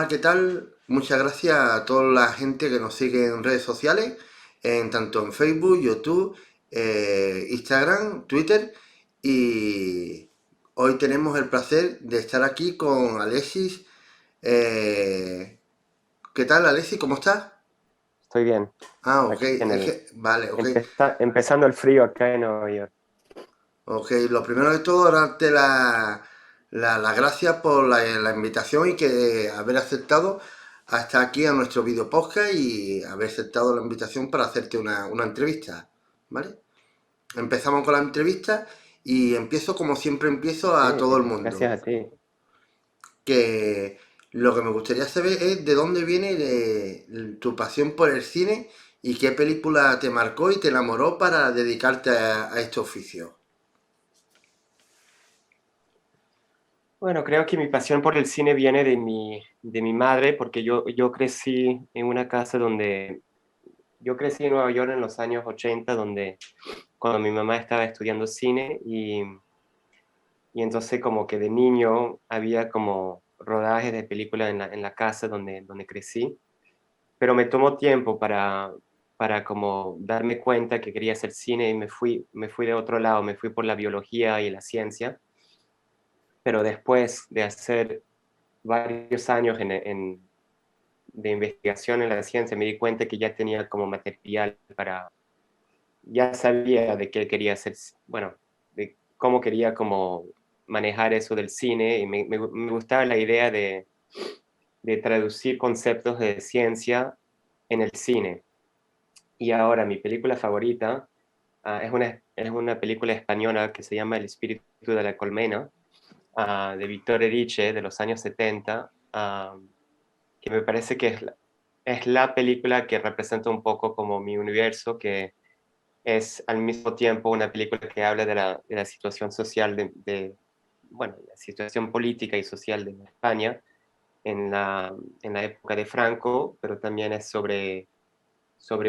Hola, ¿qué tal? Muchas gracias a toda la gente que nos sigue en redes sociales, tanto en Facebook, YouTube, Instagram, Twitter. Y hoy tenemos el placer de estar aquí con Alexis. Eh, ¿Qué tal, Alexis? ¿Cómo estás? Estoy bien. Ah, ok, Aquí vale, ok. empezando el frío acá en Nueva York. Ok, lo primero de todo, darte las gracias por la invitación y que haber aceptado hasta aquí a nuestro video podcast y haber aceptado la invitación para hacerte una entrevista, ¿vale? Empezamos con la entrevista y empiezo como siempre empiezo Sí, a todo el mundo, gracias a ti. que lo que me gustaría saber es de dónde viene tu pasión por el cine y qué película te marcó y te enamoró para dedicarte a este oficio. Bueno, creo que mi pasión por el cine viene de mi madre, porque yo crecí en una casa donde, yo crecí en Nueva York en los años 80, donde cuando mi mamá estaba estudiando cine y entonces como que de niño había como rodajes de películas en la casa donde crecí, pero me tomó tiempo para como darme cuenta que quería hacer cine y me fui de otro lado, me fui por la biología y la ciencia, pero después de hacer varios años de investigación en la ciencia, me di cuenta que ya tenía como material para, ya sabía de qué quería hacer, bueno, de cómo quería como manejar eso del cine y me gustaba la idea de traducir conceptos de ciencia en el cine. Y ahora mi película favorita es una película española que se llama El espíritu de la colmena, de Víctor Erice, de los años 70, que me parece que es la película que representa un poco como mi universo, que es al mismo tiempo una película que habla de la situación social bueno, la situación política y social de España en en la época de Franco, pero también es sobre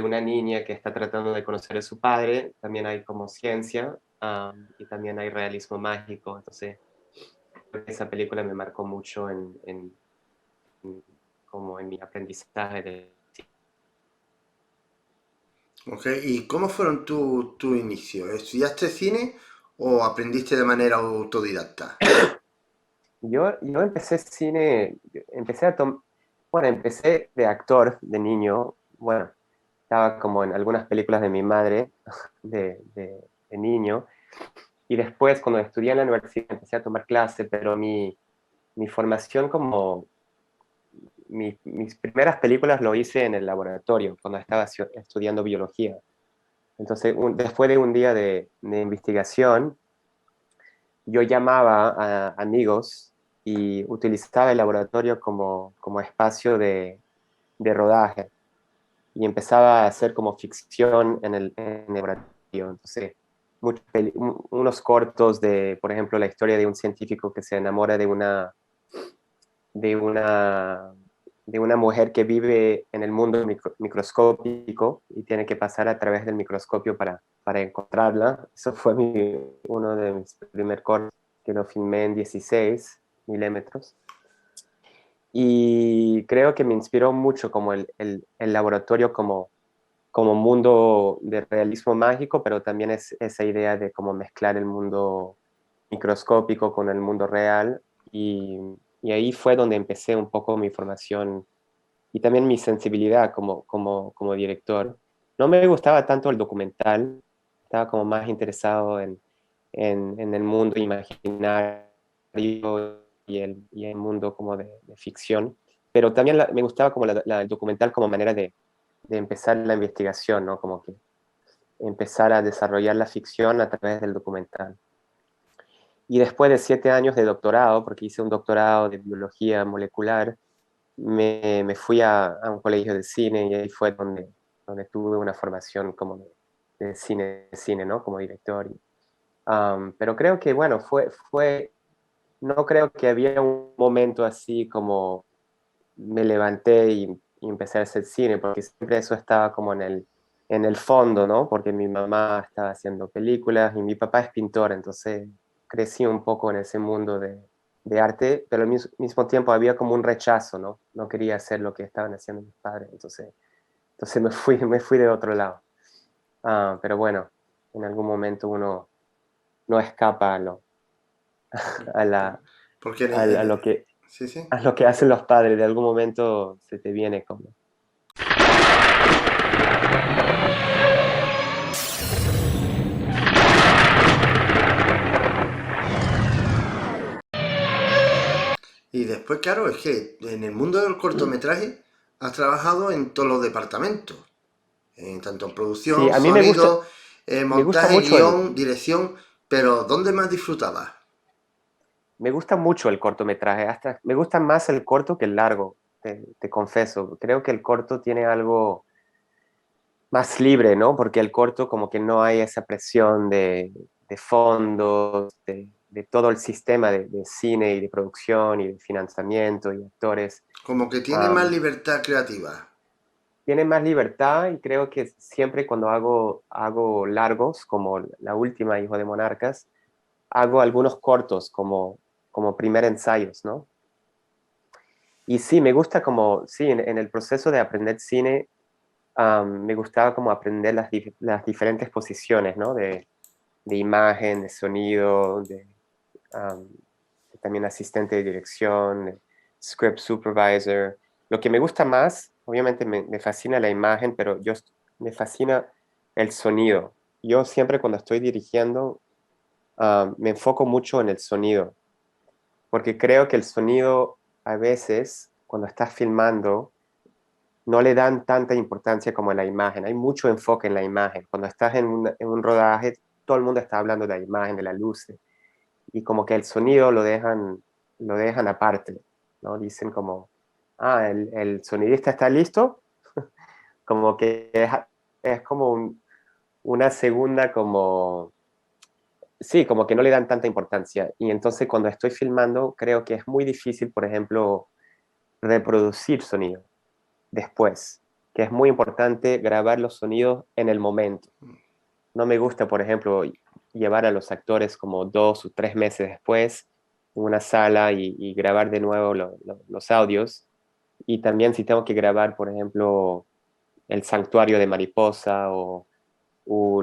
una niña que está tratando de conocer a su padre, también hay como ciencia, y también hay realismo mágico, entonces creo que esa película me marcó mucho como en mi aprendizaje de... Ok, ¿y cómo fueron tu inicio? ¿Estudiaste cine o aprendiste de manera autodidacta? Yo empecé cine, bueno, empecé de actor de niño, bueno, estaba como en algunas películas de mi madre de niño, y después cuando estudié en la universidad empecé a tomar clases, pero mi formación como mis primeras películas lo hice en el laboratorio, cuando estaba estudiando biología. Entonces, después de un día de investigación, yo llamaba a amigos y utilizaba el laboratorio como espacio de rodaje y empezaba a hacer como ficción en el laboratorio. Entonces, unos cortos de, por ejemplo, la historia de un científico que se enamora de una, de una mujer que vive en el mundo microscópico y tiene que pasar a través del microscopio para encontrarla. Eso fue uno de mis primeros cortos, que lo filmé en 16 milímetros. Y creo que me inspiró mucho como el laboratorio como mundo de realismo mágico, pero también es esa idea de cómo mezclar el mundo microscópico con el mundo real. Y ahí fue donde empecé un poco mi formación y también mi sensibilidad como director. No me gustaba tanto el documental, estaba como más interesado en el mundo imaginario y el mundo como de ficción, pero también me gustaba como el documental como manera de empezar la investigación, ¿no? Como que empezar a desarrollar la ficción a través del documental. Y después de 7 años de doctorado, porque hice un doctorado de biología molecular, me fui a un colegio de cine y ahí fue donde tuve una formación como de cine, ¿no? Como director. Pero creo que, bueno, no creo que había un momento así como me levanté y empecé a hacer cine, porque siempre eso estaba como en el fondo, ¿no? Porque mi mamá estaba haciendo películas y mi papá es pintor, entonces crecí un poco en ese mundo de arte, pero al mismo tiempo había como un rechazo, ¿no? No quería hacer lo que estaban haciendo mis padres, entonces me fui de otro lado. Pero bueno, en algún momento uno no escapa a, la, Porque a lo que, sí, sí. a lo que hacen los padres, de algún momento se te viene como... Y después, claro, es que en el mundo del cortometraje has trabajado en todos los departamentos, tanto en Sí, producción, a mí sonido, me gusta montaje, mucho guión, dirección, pero ¿dónde más disfrutabas? me gusta mucho el cortometraje, hasta me gusta más el corto que el largo, te confieso. Creo que el corto tiene algo más libre, ¿no? Porque el corto como que no hay esa presión de fondos, de todo el sistema de cine y de producción y de financiamiento y actores. Como que tiene más Am, libertad creativa. Tiene más libertad y creo que siempre cuando hago largos, como la última Hijo de Monarcas, hago algunos cortos como primer ensayos, ¿no? Y sí, me gusta como, sí, en el proceso de aprender cine, me gustaba como aprender las diferentes posiciones, ¿no? De imagen, de sonido, am, también asistente de dirección, de script supervisor. Lo que me gusta más, obviamente me fascina la imagen, pero me fascina el sonido. Yo siempre cuando estoy dirigiendo, me enfoco mucho en el sonido, porque creo que el sonido a veces, cuando estás filmando, no le dan tanta importancia como en la imagen. Hay mucho enfoque en la imagen. Cuando estás en un rodaje, todo el mundo está hablando de la imagen, de la luz, y como que el sonido lo dejan aparte, ¿no? Dicen como, el sonidista está listo, como que es como una segunda como, sí, como que no le dan tanta importancia. Y entonces cuando estoy filmando, creo que es muy difícil, por ejemplo, reproducir sonido después, que es muy importante grabar los sonidos en el momento. No me gusta, por ejemplo, llevar a los actores como 2 o 3 meses después en una sala y grabar de nuevo los audios. Y también si tengo que grabar, por ejemplo, el santuario de mariposa o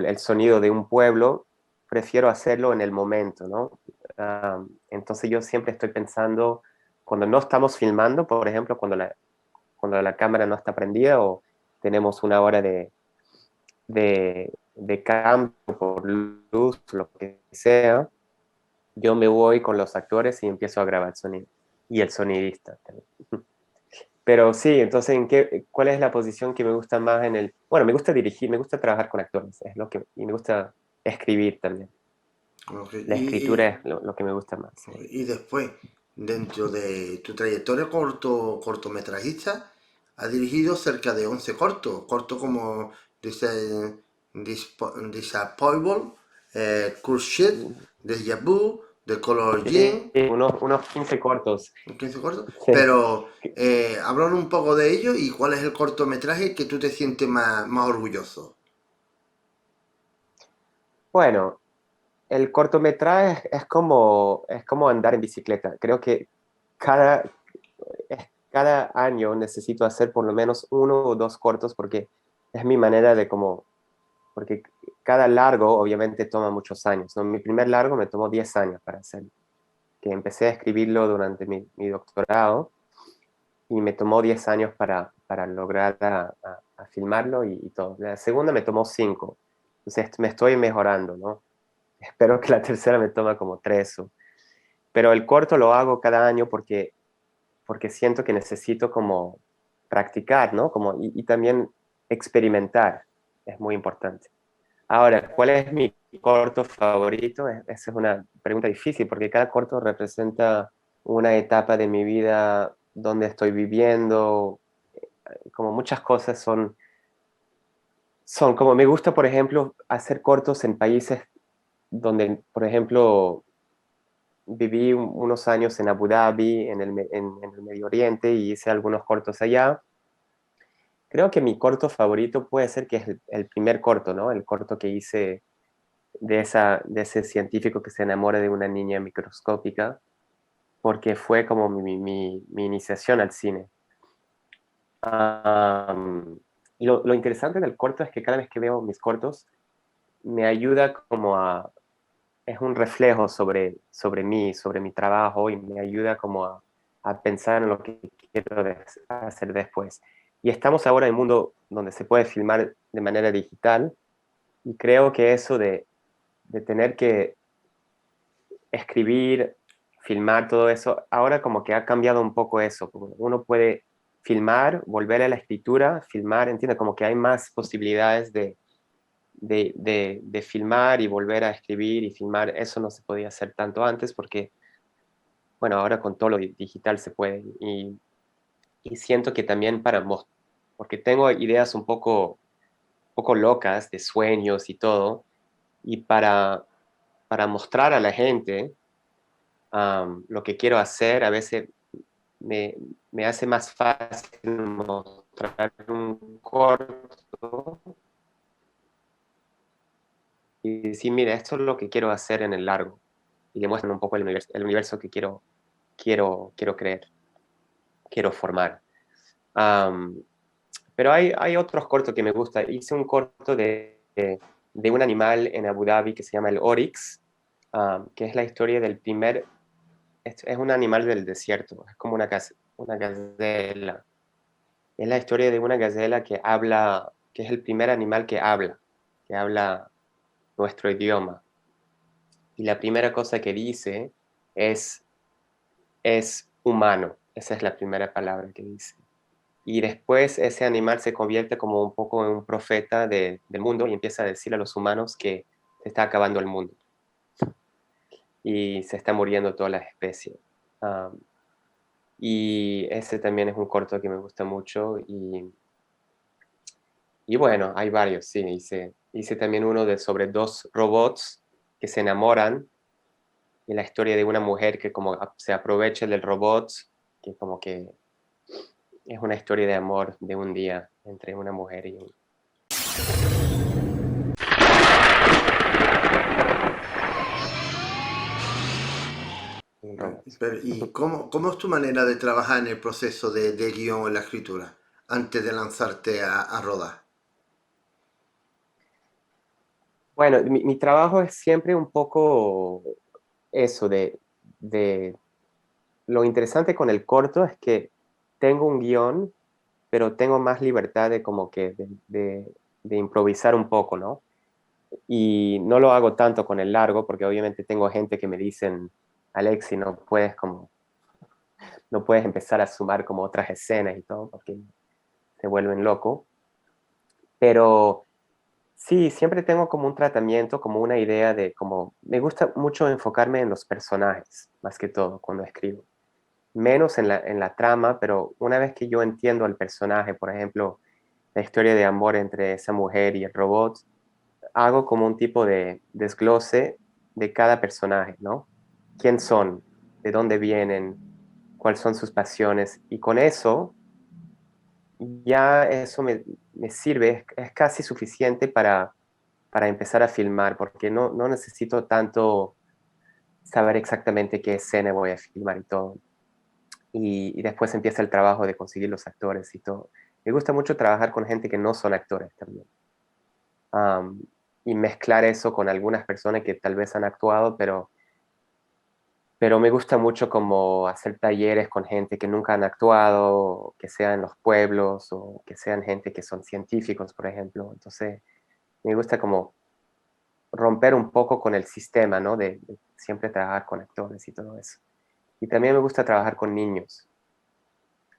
el sonido de un pueblo, prefiero hacerlo en el momento, ¿no? Entonces yo siempre estoy pensando, cuando no estamos filmando, por ejemplo, cuando la cámara no está prendida o tenemos una hora de cambio por luz, lo que sea, yo me voy con los actores y empiezo a grabar sonido. Y el sonidista también. Pero sí, entonces, ¿cuál es la posición que me gusta más en el... Bueno, me gusta dirigir, me gusta trabajar con actores, y me gusta escribir también. Ok, La escritura es lo que me gusta más. y después, dentro de tu trayectoria cortometrajista, has dirigido cerca de 11 cortos, cortos como Disappointable, Cool Shit, Deja Vu, The Color Sí, Jean, unos 15 cortos. 15 cortos, Sí. pero háblanos un poco de ello y cuál es el cortometraje que tú te sientes más orgulloso. Bueno, el cortometraje es como andar en bicicleta. Creo que cada, cada año necesito hacer por lo menos 1 o 2 cortos porque es mi manera de como, porque cada largo obviamente toma muchos años, ¿no? Mi primer largo me tomó 10 años para hacer, que empecé a escribirlo durante mi doctorado y me tomó 10 años para lograr a filmarlo y todo. La segunda me tomó 5, entonces me estoy mejorando, ¿no? Espero que la tercera me toma como 3. Pero el corto lo hago cada año porque siento que necesito como practicar, ¿no? Como, y también experimentar, es muy importante. Ahora, ¿cuál es mi corto favorito? Esa es una pregunta difícil porque cada corto representa una etapa de mi vida donde estoy viviendo, como muchas cosas son como me gusta, por ejemplo, hacer cortos en países donde, por ejemplo, viví unos años en Abu Dhabi, en el Medio Oriente, y hice algunos cortos allá. Creo que mi corto favorito puede ser que es el primer corto, ¿no? El corto que hice de ese científico que se enamora de una niña microscópica. porque fue como mi iniciación al cine. Y lo interesante del corto es que cada vez que veo mis cortos, me ayuda como es un reflejo sobre mí, sobre mi trabajo y me ayuda como a pensar en lo que quiero hacer después. Y estamos ahora en un mundo donde se puede filmar de manera digital y creo que eso de tener que escribir, filmar todo eso, ahora como que ha cambiado un poco eso. Como uno puede filmar, volver a la escritura, filmar, entiende, como que hay más posibilidades de filmar y volver a escribir y filmar. Eso no se podía hacer tanto antes porque, bueno, ahora con todo lo digital se puede. Y siento que también porque tengo ideas un poco locas de sueños y todo, y para mostrar a la gente lo que quiero hacer, a veces me, me hace más fácil mostrar un corto y decir, mira, esto es lo que quiero hacer en el largo. Y demuestran un poco el universo que quiero creer, quiero formar. Am, pero hay otros cortos que me gustan. Hice un corto de un animal en Abu Dhabi que se llama el Oryx, que es la historia del primer, es un animal del desierto, es como una gacela. Es la historia de una gacela que habla, que es el primer animal que habla nuestro idioma. Y la primera cosa que dice es, es humano. Esa es la primera palabra que dice. Y después ese animal se convierte como un poco en un profeta del mundo y empieza a decir a los humanos que se está acabando el mundo y se está muriendo todas las especies. Um, y ese también es un corto que me gusta mucho. Y bueno, hay varios, sí. Hice también uno sobre dos robots que se enamoran y la historia de una mujer que como se aprovecha del robot, que como que es una historia de amor de un día entre una mujer y un robot. ¿Y cómo es tu manera de trabajar en el proceso de guión en la escritura antes de lanzarte a rodar? Bueno, mi trabajo es siempre un poco eso de... Lo interesante con el corto es que tengo un guión, pero tengo más libertad de como que de improvisar un poco, ¿no? Y no lo hago tanto con el largo, porque obviamente tengo gente que me dicen, Alexi, no puedes empezar a sumar como otras escenas y todo, porque se vuelven loco. Pero sí, siempre tengo como un tratamiento, como una idea de como, me gusta mucho enfocarme en los personajes, más que todo, cuando escribo. Menos en la trama, pero una vez que yo entiendo al personaje, por ejemplo, la historia de amor entre esa mujer y el robot, hago como un tipo de desglose de cada personaje, ¿no? ¿Quién son? ¿De dónde vienen? ¿Cuáles son sus pasiones? Y con eso, ya eso me sirve, es casi suficiente para empezar a filmar, porque no necesito tanto saber exactamente qué escena voy a filmar y todo. Y después empieza el trabajo de conseguir los actores y todo. Me gusta mucho trabajar con gente que no son actores también. Am, y mezclar eso con algunas personas que tal vez han actuado, pero me gusta mucho como hacer talleres con gente que nunca han actuado, que sean en los pueblos o que sean gente que son científicos, por ejemplo. Entonces, me gusta como romper un poco con el sistema, ¿no? De siempre trabajar con actores y todo eso. Y también me gusta trabajar con niños.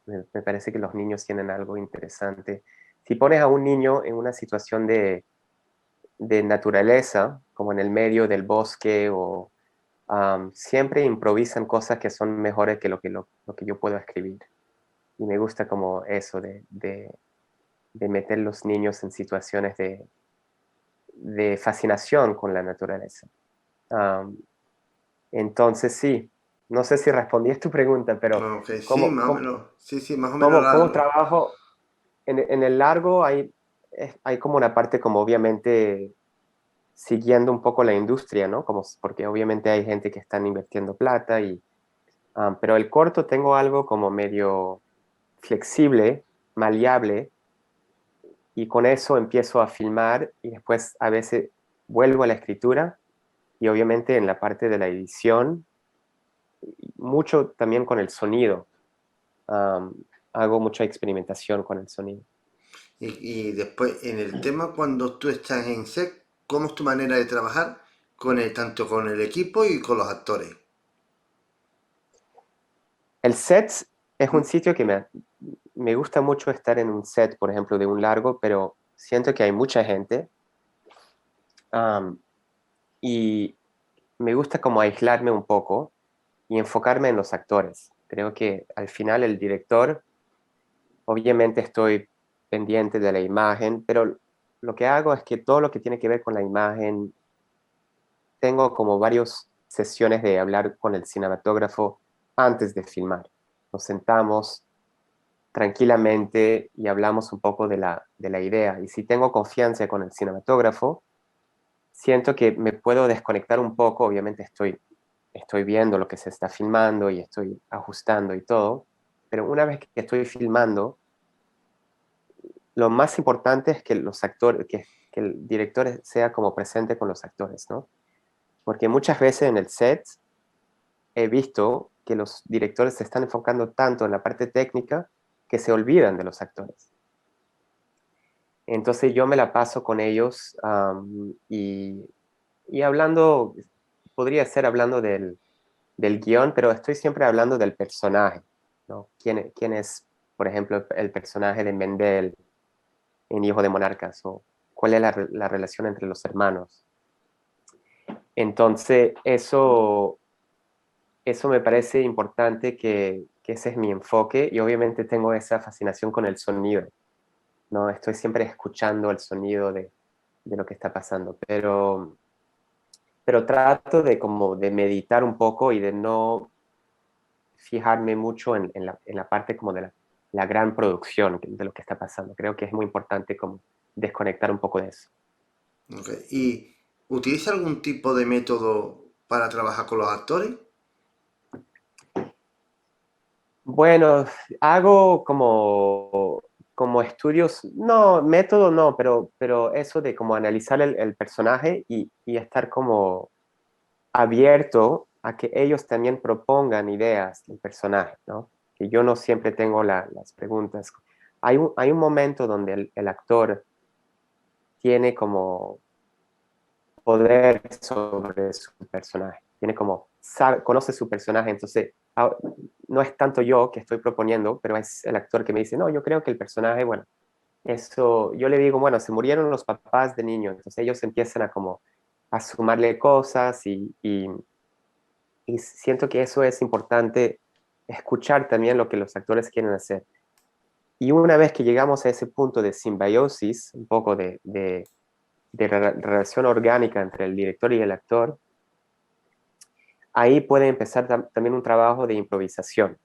Me parece que los niños tienen algo interesante. Si pones a un niño en una situación de naturaleza, como en el medio del bosque, o siempre improvisan cosas que son mejores que lo que yo puedo escribir. Y me gusta como eso de meter los niños en situaciones de fascinación con la naturaleza. Am, entonces, sí, no sé si respondí a tu pregunta, pero Ok, sí, ¿cómo, más o cómo, menos. Sí, sí, más o menos cómo trabajo? En el largo hay como una parte como obviamente siguiendo un poco la industria, ¿no? Porque obviamente hay gente que están invirtiendo plata Pero el corto tengo algo como medio flexible, maleable, y con eso empiezo a filmar y después a veces vuelvo a la escritura y obviamente en la parte de la edición, mucho también con el sonido. Um, Hago mucha experimentación con el sonido. Y después, en el tema, cuando tú estás en set, ¿cómo es tu manera de trabajar tanto con el equipo y con los actores? El set es un ¿Mm? sitio que me gusta mucho estar en un set, por ejemplo, de un largo, pero siento que hay mucha gente um, y me gusta como aislarme un poco y enfocarme en los actores. Creo que al final el director, obviamente estoy pendiente de la imagen, pero lo que hago es que todo lo que tiene que ver con la imagen, tengo como varias sesiones de hablar con el cinematógrafo antes de filmar. Nos sentamos tranquilamente y hablamos un poco de la idea. Y si tengo confianza con el cinematógrafo, siento que me puedo desconectar un poco. Obviamente estoy viendo lo que se está filmando y estoy ajustando y todo, pero una vez que estoy filmando, lo más importante es que los actores, que el director sea como presente con los actores, ¿no? Porque muchas veces en el set he visto que los directores se están enfocando tanto en la parte técnica que se olvidan de los actores. Entonces yo me la paso con ellos y hablando, podría ser hablando del guión, pero estoy siempre hablando del personaje, ¿no? ¿Quién es, por ejemplo, el personaje de Mendel en Hijo de Monarcas? ¿O cuál es la relación entre los hermanos? Entonces, eso me parece importante que ese es mi enfoque y obviamente tengo esa fascinación con el sonido, ¿no? Estoy siempre escuchando el sonido de lo que está pasando, pero trato de como de meditar un poco y de no fijarme mucho en la parte como de la gran producción de lo que está pasando. Creo que es muy importante como desconectar un poco de eso. Ok. ¿Y utiliza algún tipo de método para trabajar con los actores? Bueno, hago como estudios, no, método no, pero eso de como analizar el personaje y estar como abierto a que ellos también propongan ideas del personaje, ¿no? Que yo no siempre tengo las preguntas. Hay un momento donde el actor tiene como poder sobre su personaje, tiene como, conoce su personaje, entonces no es tanto yo que estoy proponiendo, pero es el actor que me dice, no, yo creo que el personaje, bueno, eso, yo le digo, bueno, se murieron los papás de niño, entonces ellos empiezan a como a sumarle cosas y siento que eso es importante, escuchar también lo que los actores quieren hacer. Y una vez que llegamos a ese punto de simbiosis, un poco de relación orgánica entre el director y el actor, ahí puede empezar también un trabajo de improvisación,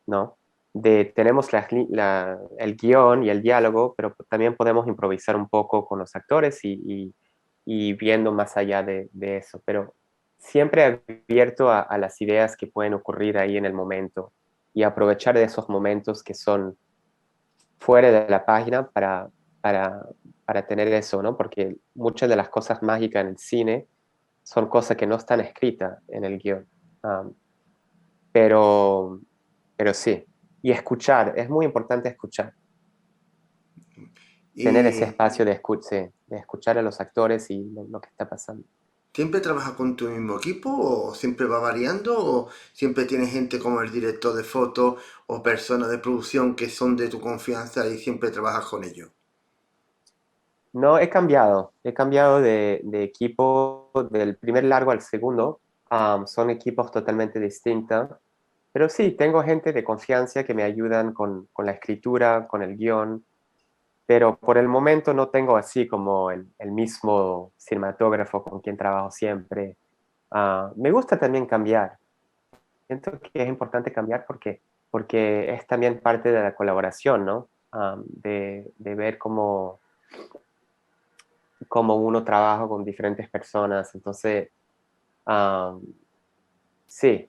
¿no? Tenemos el guión y el diálogo, pero también podemos improvisar un poco con los actores y viendo más allá de eso, pero siempre abierto a las ideas que pueden ocurrir ahí en el momento y aprovechar de esos momentos que son fuera de la página para, para tener eso, ¿no? Porque muchas de las cosas mágicas en el cine son cosas que no están escritas en el guión. Um, pero, pero sí, y escuchar, es muy importante escuchar, tener ese ¿Y espacio de escuchar a los actores y lo que está pasando. siempre trabajas con tu mismo equipo o siempre va variando o siempre tienes gente como el director de foto o personas de producción que son de tu confianza y siempre trabajas con ellos? No, he cambiado de equipo del primer largo al segundo. Son equipos totalmente distintos, pero sí, tengo gente de confianza que me ayudan con la escritura, con el guión, pero por el momento no tengo así como el mismo cinematógrafo con quien trabajo siempre. Me gusta también cambiar. Siento que es importante cambiar porque es también parte de la colaboración, ¿no? De ver cómo uno trabaja con diferentes personas. Entonces, um, sí,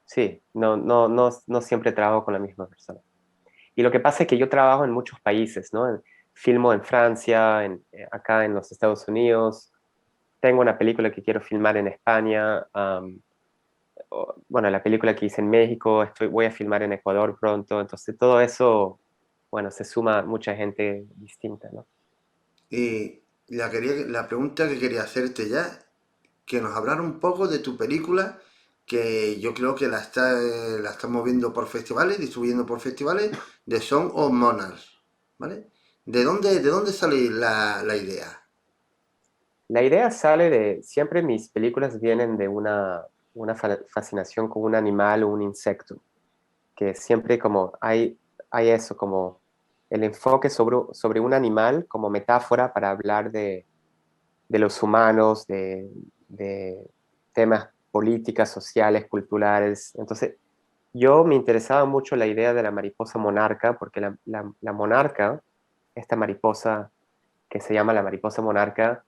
sí, no siempre trabajo con la misma persona. Y lo que pasa es que yo trabajo en muchos países, ¿no? Filmo en Francia, acá en los Estados Unidos, tengo una película que quiero filmar en España, bueno, la película que hice en México, voy a filmar en Ecuador pronto, entonces todo eso, bueno, se suma mucha gente distinta, ¿no? Y la pregunta que quería hacerte ya, que nos hablara un poco de tu película, que yo creo que la estás moviendo por festivales, distribuyendo por festivales, de Song of Monarchs, ¿vale? De dónde sale la idea? La idea sale siempre mis películas vienen de una fascinación con un animal o un insecto, que siempre como hay eso, como el enfoque sobre un animal como metáfora para hablar de los humanos, de temas políticas, sociales, culturales. Entonces, yo me interesaba mucho la idea de la mariposa monarca, porque la monarca, esta mariposa que se llama la mariposa monarca,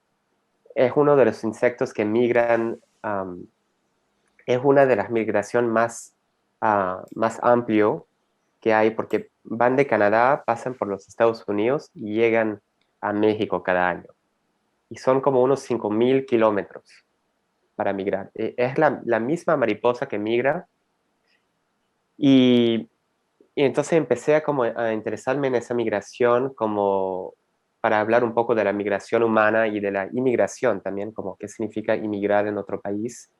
es uno de los insectos que migran, es una de las migraciones más amplio que hay, porque van de Canadá, pasan por los Estados Unidos y llegan a México cada año. Y son como unos 5.000 kilómetros para migrar. Es la misma mariposa que migra y, y entonces empecé a interesarme en esa migración como para hablar un poco de la migración humana y de la inmigración también, como qué significa inmigrar en otro país.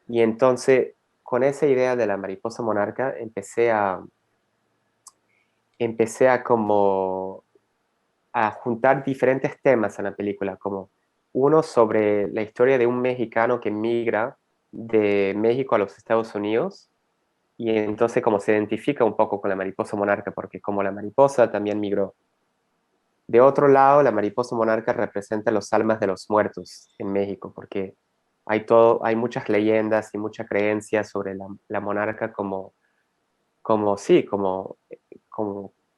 Y entonces, con esa idea de la mariposa monarca, empecé a como a juntar diferentes temas en la película, como uno sobre la historia de un mexicano que migra de México a los Estados Unidos y entonces como se identifica un poco con la mariposa monarca, porque como la mariposa también migró. De otro lado, la mariposa monarca representa los almas de los muertos en México, porque hay muchas leyendas y muchas creencias sobre la monarca sí, como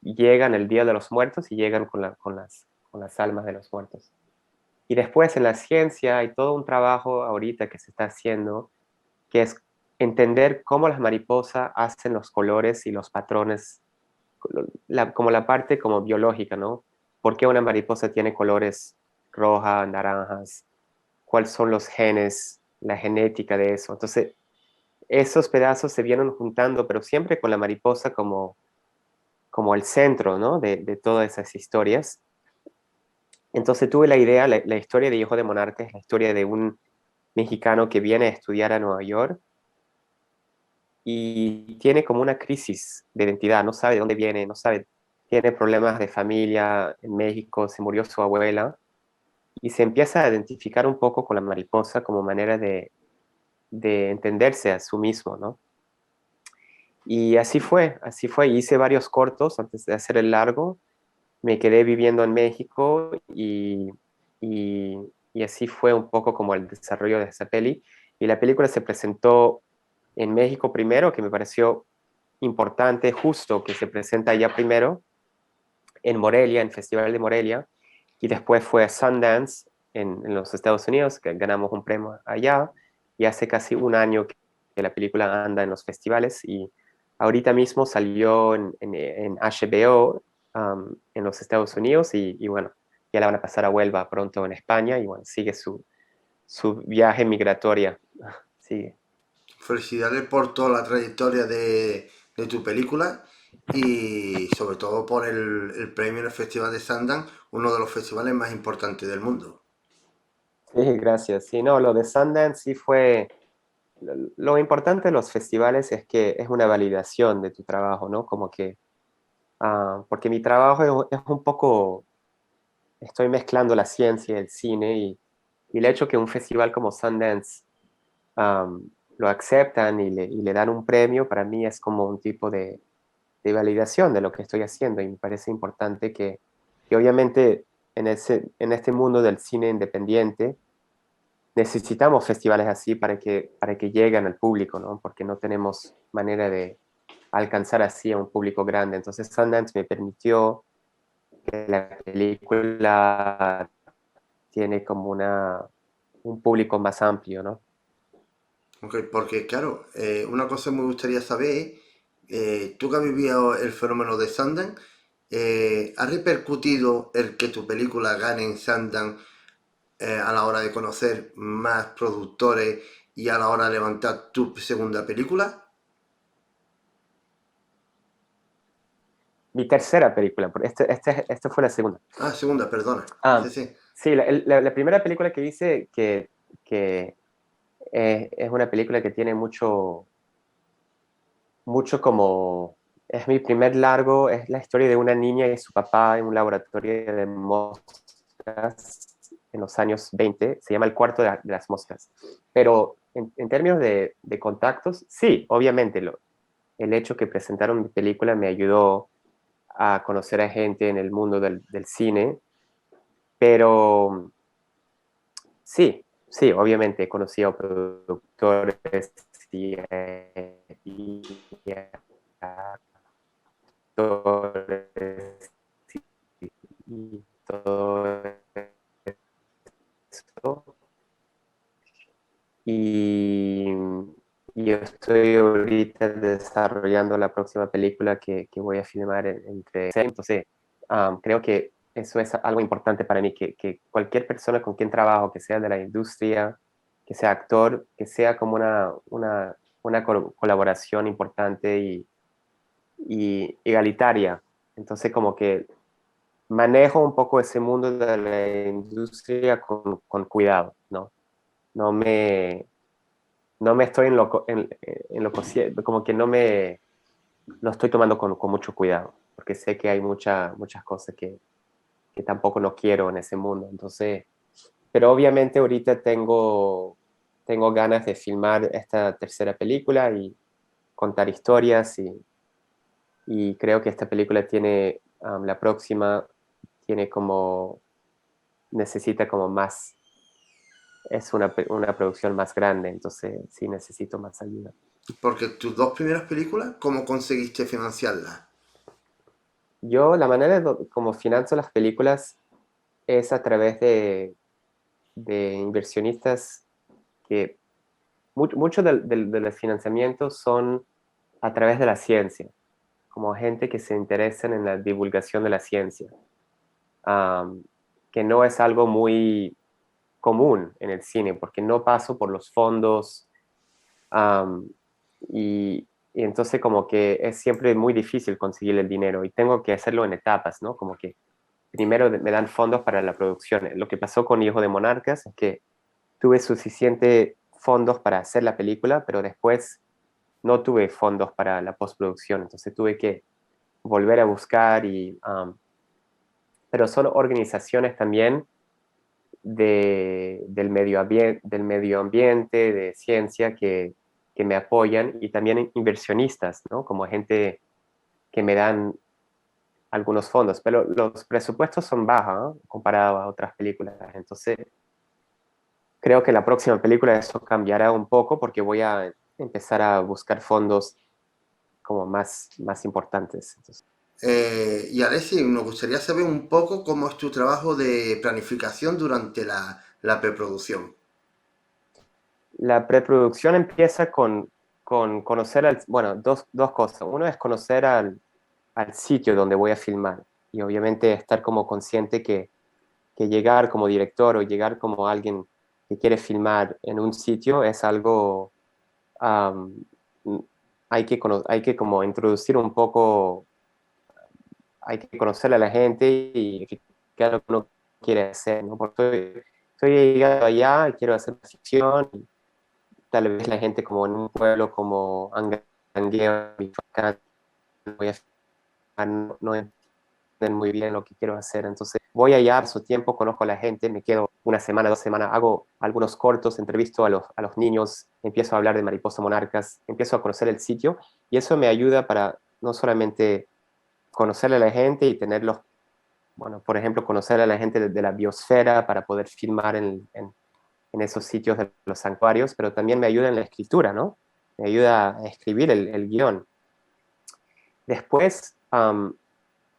llegan el Día de los Muertos y llegan con las almas de los muertos. Y después en la ciencia hay todo un trabajo ahorita que se está haciendo, que es entender cómo las mariposas hacen los colores y los patrones, como la parte como biológica, ¿no? ¿Por qué una mariposa tiene colores rojas, naranjas? ¿Cuáles son los genes, la genética de eso? Entonces, esos pedazos se vienen juntando, pero siempre con la mariposa como el centro, ¿no? de todas esas historias. Entonces tuve la idea, la historia de Hijo de Monarca es la historia de un mexicano que viene a estudiar a Nueva York y tiene como una crisis de identidad, no sabe de dónde viene, no sabe, tiene problemas de familia en México, se murió su abuela y se empieza a identificar un poco con la mariposa como manera de entenderse a sí mismo, ¿no? Y así fue, hice varios cortos antes de hacer el largo, me quedé viviendo en México y, y así fue un poco como el desarrollo de esa peli. Y la película se presentó en México primero, que me pareció importante, justo que se presenta allá primero, en Morelia, en Festival de Morelia, y después fue a Sundance en los Estados Unidos, que ganamos un premio allá, y hace casi un año que la película anda en los festivales, y ahorita mismo salió en HBO en los Estados Unidos, y bueno, ya la van a pasar a Huelva pronto en España, y bueno, sigue su viaje migratoria. Sigue. Felicidades por toda la trayectoria de tu película y sobre todo por el premio en el Festival de Sundance, uno de los festivales más importantes del mundo. Sí, gracias. Sí, no, lo de Sundance sí fue. Lo importante de los festivales es que es una validación de tu trabajo, ¿no? Como que, porque mi trabajo es un poco, estoy mezclando la ciencia y el cine y el hecho que un festival como Sundance um, lo aceptan y le dan un premio, para mí es como un tipo de validación de lo que estoy haciendo y me parece importante que obviamente en este mundo del cine independiente, necesitamos festivales así para que lleguen al público, ¿no? Porque no tenemos manera de alcanzar así a un público grande. Entonces Sundance me permitió que la película tiene como un público más amplio, ¿no? Ok, porque claro, una cosa que me gustaría saber, tú que has vivido el fenómeno de Sundance, ¿ha repercutido el que tu película gane en Sundance a la hora de conocer más productores y a la hora de levantar tu segunda película? Mi tercera película, porque esta fue la segunda. Ah, segunda, perdona. Sí, Ah, sí. sí, la primera película que hice, que es una película que tiene mucho, mucho como, es mi primer largo, es la historia de una niña y su papá en un laboratorio de moscas en los años 20, se llama El cuarto de las moscas. Pero en términos de contactos, sí, obviamente, el hecho que presentaron mi película me ayudó a conocer a gente en el mundo del cine, pero sí, sí, obviamente he conocido a productores y a actores y todo eso. Y, y yo estoy ahorita desarrollando la próxima película que voy a filmar entre... Entonces, creo que eso es algo importante para mí, que cualquier persona con quien trabajo, que sea de la industria, que sea actor, que sea como una colaboración importante y egalitaria. Entonces, como que manejo un poco ese mundo de la industria con cuidado, ¿no? No me, no me estoy como que no me lo estoy tomando con mucho cuidado, porque sé que hay muchas cosas que tampoco no quiero en ese mundo. Entonces, pero obviamente ahorita tengo ganas de filmar esta tercera película y contar historias y creo que esta película tiene, la próxima, tiene como, necesita como más, es una producción más grande, entonces sí necesito más ayuda. Porque tus dos primeras películas, ¿cómo conseguiste financiarlas? Yo, la manera como financio las películas es a través de inversionistas que muchos de los financiamientos son a través de la ciencia, como gente que se interesa en la divulgación de la ciencia, am, que no es algo muy común en el cine, porque no paso por los fondos am, y entonces como que es siempre muy difícil conseguir el dinero y tengo que hacerlo en etapas, ¿no? Como que primero me dan fondos para la producción. Lo que pasó con Hijo de Monarcas es que tuve suficiente fondos para hacer la película, pero después no tuve fondos para la postproducción, entonces tuve que volver a buscar pero son organizaciones también del medio ambiente, de ciencia que me apoyan y también inversionistas, ¿no? Como gente que me dan algunos fondos, pero los presupuestos son bajos, ¿no? Comparado a otras películas. Entonces, creo que la próxima película eso cambiará un poco porque voy a empezar a buscar fondos como más importantes. Entonces, Y Alessi, nos gustaría saber un poco cómo es tu trabajo de planificación durante la preproducción. la preproducción empieza con conocer bueno, dos cosas. Uno es conocer al sitio donde voy a filmar y obviamente estar como consciente que llegar como director o llegar como alguien que quiere filmar en un sitio es algo, am, hay que como introducir un poco, hay que conocer a la gente y qué es lo que uno quiere hacer, ¿no? Porque estoy llegando allá y quiero hacer ficción, y tal vez la gente como en un pueblo como Angangueo, Michoacán, voy a filmar, no entienden muy bien lo que quiero hacer. Entonces voy allá, paso tiempo, conozco a la gente, me quedo una semana, 2 semanas, hago algunos cortos, entrevisto a los niños, empiezo a hablar de Mariposa Monarcas, empiezo a conocer el sitio y eso me ayuda para no solamente conocerle a la gente y tenerlos, bueno, por ejemplo, conocer a la gente de la biosfera para poder filmar en esos sitios de los santuarios, pero también me ayuda en la escritura, ¿no? Me ayuda a escribir el guión. Después,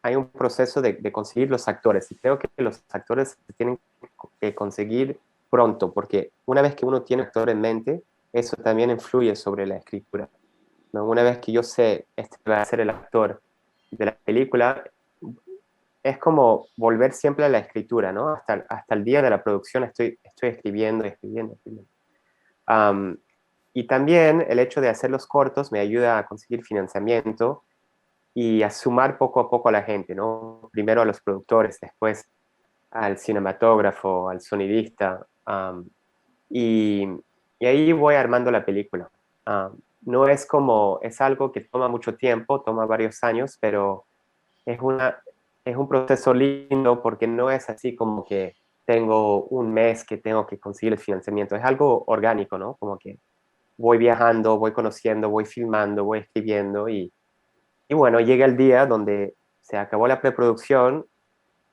hay un proceso de conseguir los actores y creo que los actores se tienen que conseguir pronto porque una vez que uno tiene un actor en mente, eso también influye sobre la escritura, ¿no? Una vez que yo sé, este va a ser el actor de la película, es como volver siempre a la escritura, ¿no? Hasta el día de la producción estoy escribiendo, escribiendo, escribiendo. Um, y también el hecho de hacer los cortos me ayuda a conseguir financiamiento y a sumar poco a poco a la gente, ¿no? Primero a los productores, después al cinematógrafo, al sonidista, y, y ahí voy armando la película. No es como, es algo que toma mucho tiempo, toma varios años, pero es es un proceso lindo porque no es así como que tengo un mes que tengo que conseguir el financiamiento, es algo orgánico, ¿no? Como que voy viajando, voy conociendo, voy filmando, voy escribiendo y bueno, llega el día donde se acabó la preproducción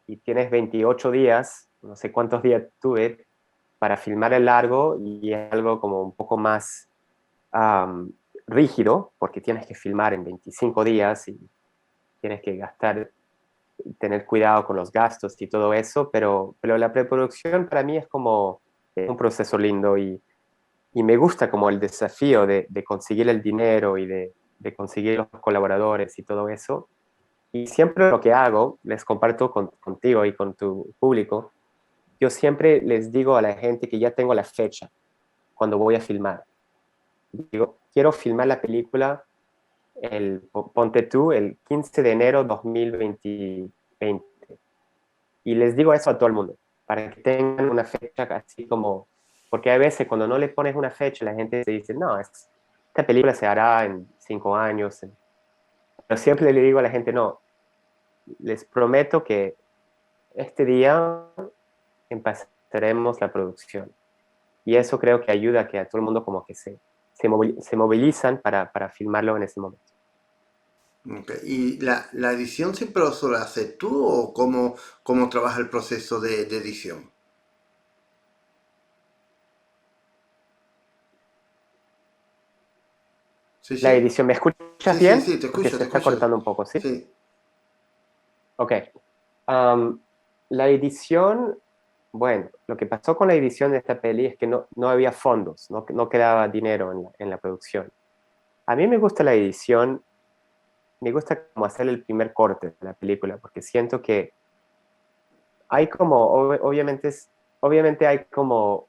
y tienes 28 días, no sé cuántos días tuve, para filmar el largo y es algo como un poco más um, rígido, porque tienes que filmar en 25 días y tienes que gastar, tener cuidado con los gastos y todo eso, pero la preproducción para mí es como un proceso lindo y me gusta como el desafío de conseguir el dinero y de conseguir los colaboradores y todo eso. Y siempre lo que hago, les comparto contigo y con tu público, yo siempre les digo a la gente que ya tengo la fecha cuando voy a filmar. Digo, quiero filmar la película, ponte tú, el 15 de enero 2020. Y les digo eso a todo el mundo, para que tengan una fecha así como, porque a veces cuando no le pones una fecha, la gente se dice, no, esta película se hará en 5 años. Pero siempre le digo a la gente, no, les prometo que este día empezaremos la producción. Y eso creo que ayuda a que a todo el mundo como que se movilizan para filmarlo en ese momento. Ok. ¿Y la edición siempre lo suele hacer tú o cómo trabaja el proceso de edición? Sí, La sí. edición, ¿me escuchas Sí, sí, bien? sí, Porque te se está escucho. cortando un poco, ¿sí? Sí. Ok. Am, la edición, bueno, lo que pasó con la edición de esta peli es que no había fondos, no quedaba dinero en la producción. A mí me gusta la edición, me gusta como hacer el primer corte de la película, porque siento que hay como, obviamente, obviamente hay como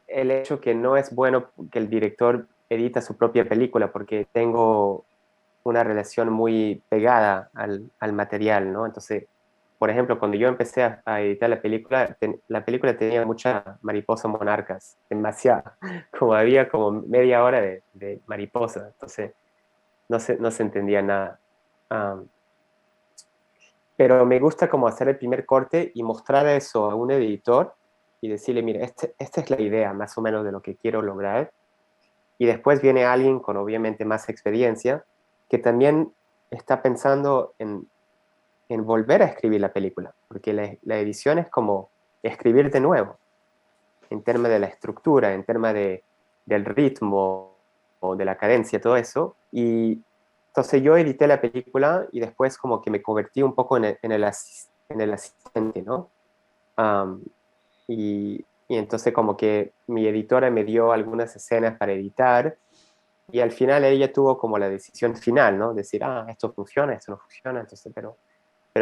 el hecho que no es bueno que el director edita su propia película, porque tengo una relación muy pegada al material, ¿no? Entonces, por ejemplo, cuando yo empecé a editar la película, la película tenía muchas mariposas monarcas, demasiada, como había como media hora de mariposa, entonces no se entendía nada. Um, pero me gusta como hacer el primer corte y mostrar eso a un editor y decirle, mire, esta es la idea más o menos de lo que quiero lograr. Y después viene alguien con obviamente más experiencia que también está pensando en volver a escribir la película, porque la edición es como escribir de nuevo, en términos de la estructura, en términos del ritmo o de la cadencia, todo eso. Y entonces yo edité la película y después como que me convertí un poco en el asistente, ¿no? Um, y entonces como que mi editora me dio algunas escenas para editar y al final ella tuvo como la decisión final, ¿no? Decir, esto funciona, esto no funciona, entonces, pero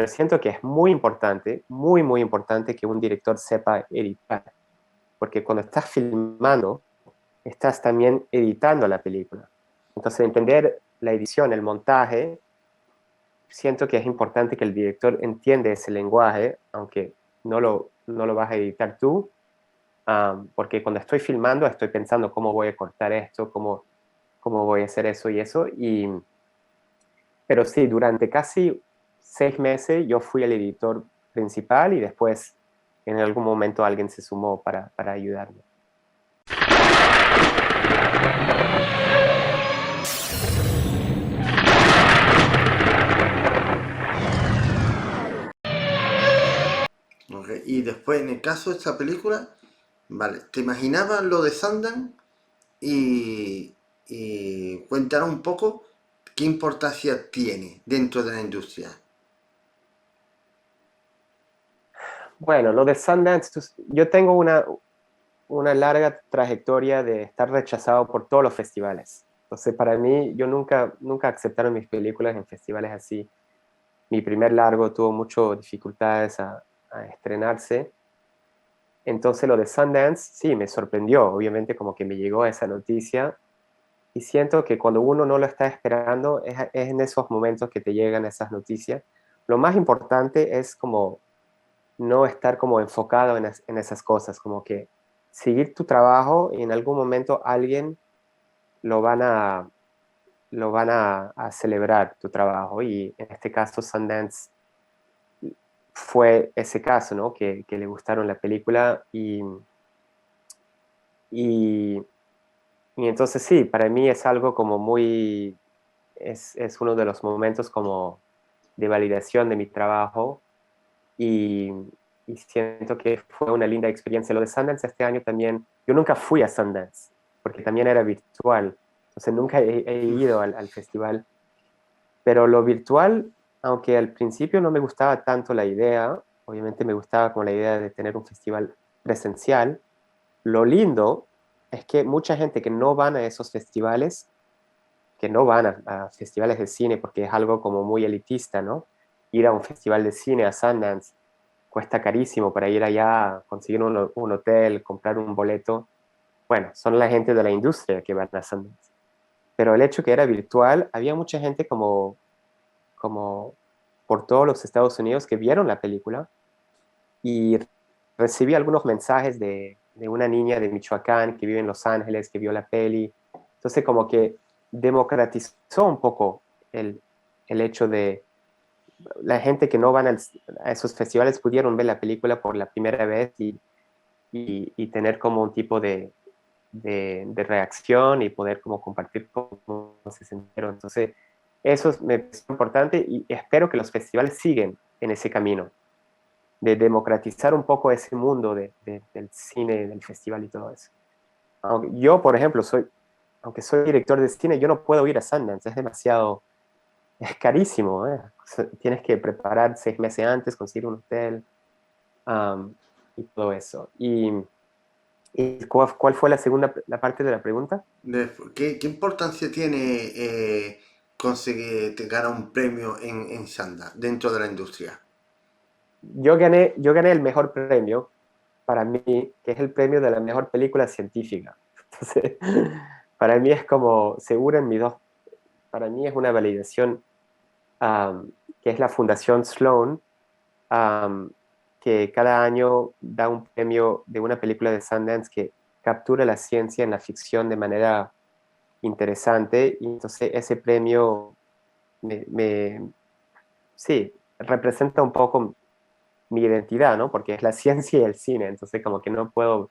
siento que es muy importante, muy, muy importante que un director sepa editar, porque cuando estás filmando, estás también editando la película. Entonces, entender la edición, el montaje, siento que es importante que el director entienda ese lenguaje, aunque no lo vas a editar tú, porque cuando estoy filmando estoy pensando cómo voy a cortar esto, cómo voy a hacer eso y eso, pero sí, durante casi 6 meses yo fui el editor principal y después en algún momento alguien se sumó para ayudarme. Ok. Y después, en el caso de esta película, vale, ¿te imaginabas lo de Sundance? Y cuéntanos un poco qué importancia tiene dentro de la industria. Bueno, lo de Sundance, yo tengo una larga trayectoria de estar rechazado por todos los festivales. Entonces, para mí, yo nunca aceptaron mis películas en festivales así. Mi primer largo tuvo muchas dificultades a estrenarse. Entonces, lo de Sundance, sí, me sorprendió. Obviamente, como que me llegó esa noticia. Y siento que cuando uno no lo está esperando, es en esos momentos que te llegan esas noticias. Lo más importante es como no estar como enfocado en esas cosas, como que seguir tu trabajo y en algún momento alguien lo van a, a celebrar tu trabajo. Y en este caso Sundance fue ese caso, ¿no? Que le gustaron la película y, y entonces sí, para mí es algo como muy, es uno de los momentos como de validación de mi trabajo y, y siento que fue una linda experiencia. Lo de Sundance este año también, yo nunca fui a Sundance, porque también era virtual, entonces nunca he ido al festival, pero lo virtual, aunque al principio no me gustaba tanto la idea, obviamente me gustaba como la idea de tener un festival presencial, lo lindo es que mucha gente que no van a esos festivales, que no van a festivales de cine porque es algo como muy elitista, ¿no? Ir a un festival de cine, a Sundance, cuesta carísimo para ir allá, conseguir un hotel, comprar un boleto. Bueno, son la gente de la industria que van a Sundance. Pero el hecho que era virtual, había mucha gente como por todos los Estados Unidos que vieron la película y recibí algunos mensajes de una niña de Michoacán que vive en Los Ángeles, que vio la peli. Entonces como que democratizó un poco el hecho de la gente que no van a esos festivales pudieron ver la película por la primera vez y tener como un tipo de reacción y poder como compartir cómo se sintieron. Entonces, eso me parece importante y espero que los festivales siguen en ese camino, de democratizar un poco ese mundo del cine, del festival y todo eso. Aunque yo, por ejemplo, aunque soy director de cine, yo no puedo ir a Sundance, es demasiado, es carísimo, ¿eh? O sea, tienes que preparar 6 meses antes, conseguir un hotel um, y todo eso. ¿Y cuál fue la segunda, la parte de la pregunta? ¿Qué importancia tiene conseguir ganar un premio en Sanda dentro de la industria? Yo gané el mejor premio para mí, que es el premio de la mejor película científica. Entonces, para mí es como, seguro en mis dos, para mí es una validación que es la Fundación Sloan, um, que cada año da un premio de una película de Sundance que captura la ciencia en la ficción de manera interesante. Y entonces ese premio sí, representa un poco mi identidad, ¿no? Porque es la ciencia y el cine, entonces como que no puedo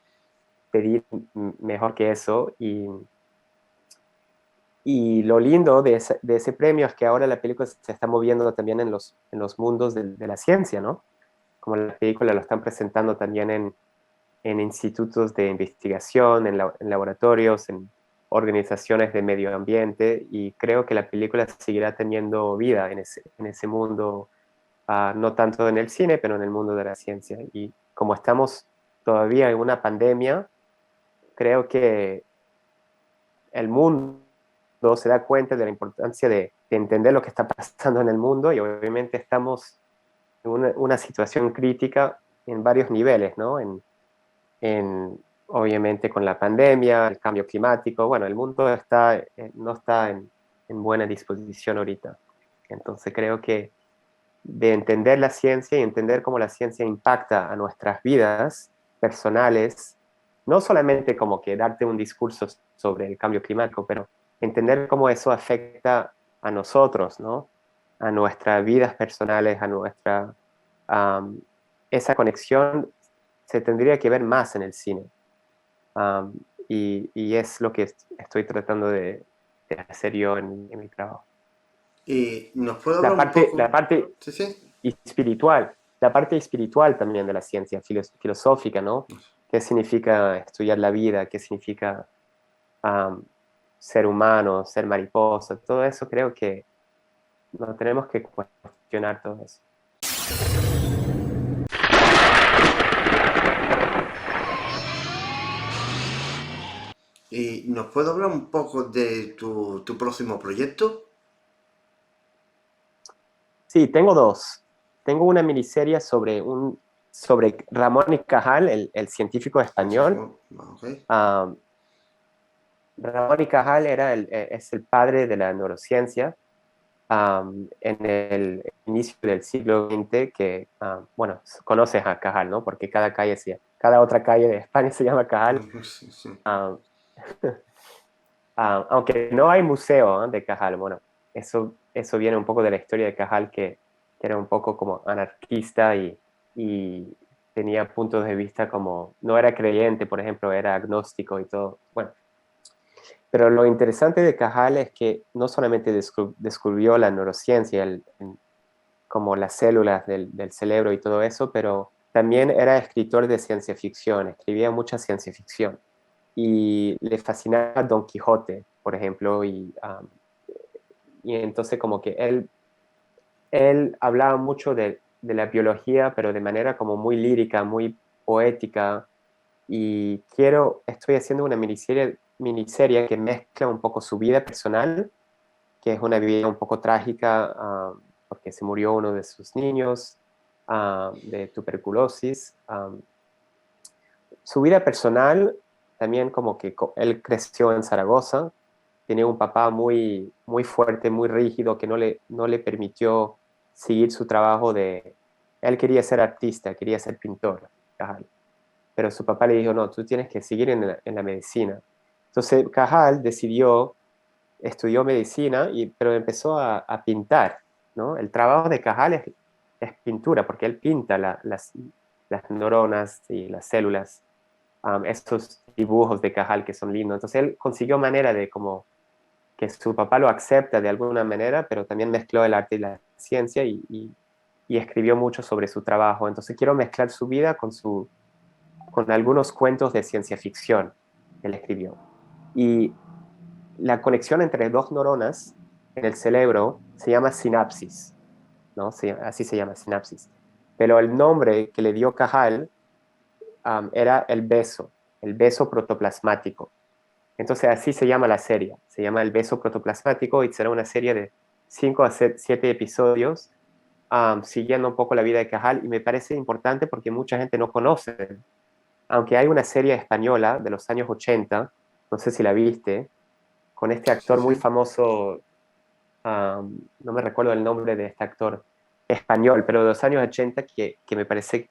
pedir mejor que eso. Y lo lindo de ese premio es que ahora la película se está moviendo también en los mundos de la ciencia, ¿no? Como la película lo están presentando también en institutos de investigación, en laboratorios, en organizaciones de medio ambiente, y creo que la película seguirá teniendo vida en ese mundo, no tanto en el cine, pero en el mundo de la ciencia. Y como estamos todavía en una pandemia, creo que el mundo se da cuenta de la importancia de entender lo que está pasando en el mundo y obviamente estamos en una situación crítica en varios niveles, ¿no? Obviamente con la pandemia, el cambio climático, bueno, el mundo no está en buena disposición ahorita. Entonces creo que de entender la ciencia y entender cómo la ciencia impacta a nuestras vidas personales, no solamente como que darte un discurso sobre el cambio climático, pero entender cómo eso afecta a nosotros, ¿no? A nuestras vidas personales, um, esa conexión se tendría que ver más en el cine. Um, y es lo que estoy tratando de hacer yo en mi trabajo. ¿Y nos puede La hablar un parte, poco? la parte Sí, sí. espiritual, la parte espiritual también de la ciencia filosófica, ¿no? ¿Qué significa estudiar la vida? ¿Qué significa um, ser humano, ser mariposa? Todo eso creo que no tenemos que cuestionar todo eso. ¿Y nos puedes hablar un poco de tu próximo proyecto? Sí, tengo dos. Tengo una miniserie sobre Ramón y Cajal, el científico español. Científico, ok. Ah, Ramón y Cajal es el padre de la neurociencia en el inicio del siglo XX, que, bueno, conoces a Cajal, ¿no? Porque cada otra calle de España se llama Cajal. Sí, sí. Ah, aunque no hay museo, ¿eh? De Cajal, bueno, eso viene un poco de la historia de Cajal, que era un poco como anarquista y tenía puntos de vista como, no era creyente, por ejemplo, era agnóstico y todo. Bueno, pero lo interesante de Cajal es que no solamente descubrió la neurociencia, como las células del cerebro y todo eso, pero también era escritor de ciencia ficción, escribía mucha ciencia ficción y le fascinaba Don Quijote, por ejemplo, y entonces como que él hablaba mucho de la biología, pero de manera como muy lírica, muy poética, y estoy haciendo una miniserie que mezcla un poco su vida personal, que es una vida un poco trágica, porque se murió uno de sus niños de tuberculosis. Su vida personal, también como que él creció en Zaragoza, tenía un papá muy, muy fuerte, muy rígido, que no le permitió seguir su trabajo de... Él quería ser artista, quería ser pintor, Cajal, pero su papá le dijo, no, tú tienes que seguir en la medicina. Entonces Cajal estudió medicina, pero empezó a pintar, ¿no? El trabajo de Cajal es pintura, porque él pinta las neuronas y las células, estos dibujos de Cajal que son lindos. Entonces él consiguió manera de como que su papá lo acepta de alguna manera, pero también mezcló el arte y la ciencia y escribió mucho sobre su trabajo. Entonces quiero mezclar su vida con algunos cuentos de ciencia ficción que él escribió. Y la conexión entre dos neuronas en el cerebro se llama sinapsis, ¿no? Así se llama, sinapsis. Pero el nombre que le dio Cajal era el beso protoplasmático. Entonces así se llama la serie, se llama El beso protoplasmático y será una serie de 5 a 7 episodios siguiendo un poco la vida de Cajal y me parece importante porque mucha gente no conoce, aunque hay una serie española de los años 80, no sé si la viste, con este Sí, actor muy sí. famoso, no me recuerdo el nombre de este actor español, pero de los años 80 que me parece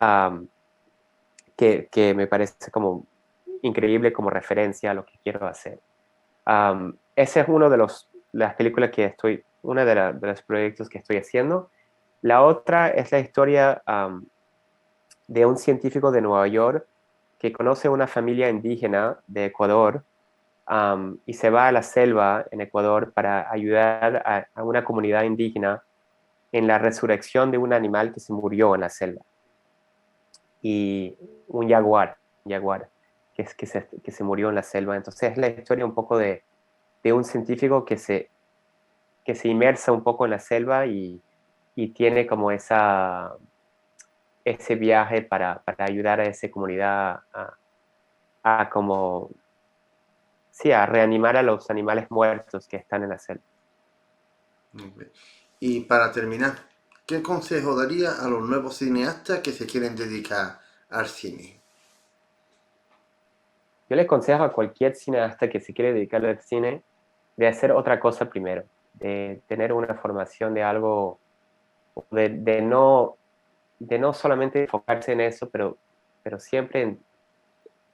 um, que me parece como increíble como referencia a lo que quiero hacer. Ese es uno de las películas una de los proyectos que estoy haciendo. La otra es la historia de un científico de Nueva York que conoce una familia indígena de Ecuador y se va a la selva en Ecuador para ayudar a una comunidad indígena en la resurrección de un animal que se murió en la selva. Y un jaguar que se murió en la selva. Entonces es la historia un poco de un científico que se inmersa un poco en la selva y tiene como ese viaje para ayudar a esa comunidad a como, sí, a reanimar a los animales muertos que están en la selva. Ok. Y para terminar, ¿qué consejo daría a los nuevos cineastas que se quieren dedicar al cine? Yo le aconsejo a cualquier cineasta que se quiere dedicar al cine de hacer otra cosa primero, de tener una formación de algo, de no solamente enfocarse en eso, pero siempre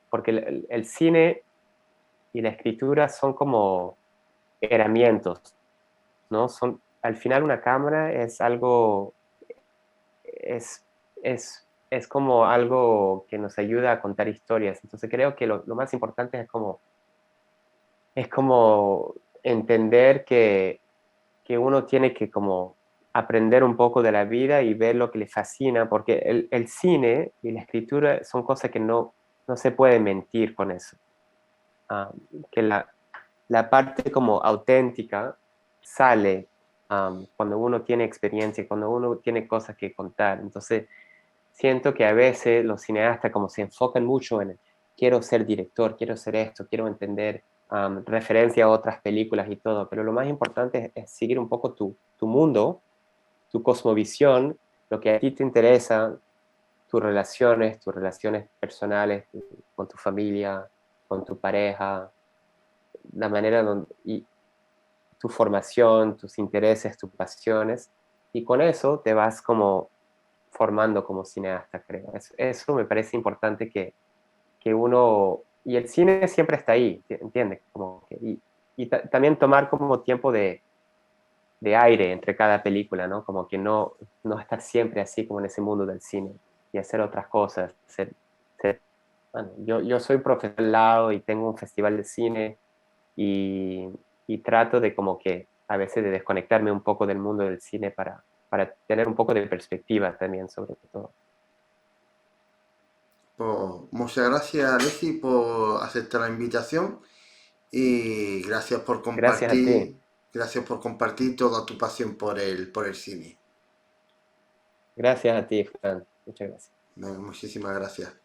porque el cine y la escritura son como herramientas, ¿no? Al final una cámara es como algo que nos ayuda a contar historias. Entonces creo que lo más importante es como entender que uno tiene que como aprender un poco de la vida y ver lo que le fascina, porque el cine y la escritura son cosas que no se puede mentir con eso. Ah, que la parte como auténtica sale cuando uno tiene experiencia, cuando uno tiene cosas que contar. Entonces, siento que a veces los cineastas como se enfocan mucho quiero ser director, quiero ser esto, quiero entender referencia a otras películas y todo, pero lo más importante es seguir un poco tu mundo, tu cosmovisión, lo que a ti te interesa, tus relaciones personales con tu familia, con tu pareja, la manera donde, y tu formación, tus intereses, tus pasiones, y con eso te vas como formando como cineasta, creo. Eso me parece importante que uno, y el cine siempre está ahí, ¿entiendes? Como que, y también tomar como tiempo de aire entre cada película, ¿no? Como que no estar siempre así como en ese mundo del cine y hacer otras cosas. Bueno, yo soy profesor al lado y tengo un festival de cine y, y trato de como que a veces de desconectarme un poco del mundo del cine para tener un poco de perspectiva también sobre todo. Pues muchas gracias, Alexi, por aceptar la invitación y Gracias a ti, gracias por compartir toda tu pasión por el cine. gracias a ti, Fran. Muchas gracias. Muchísimas gracias.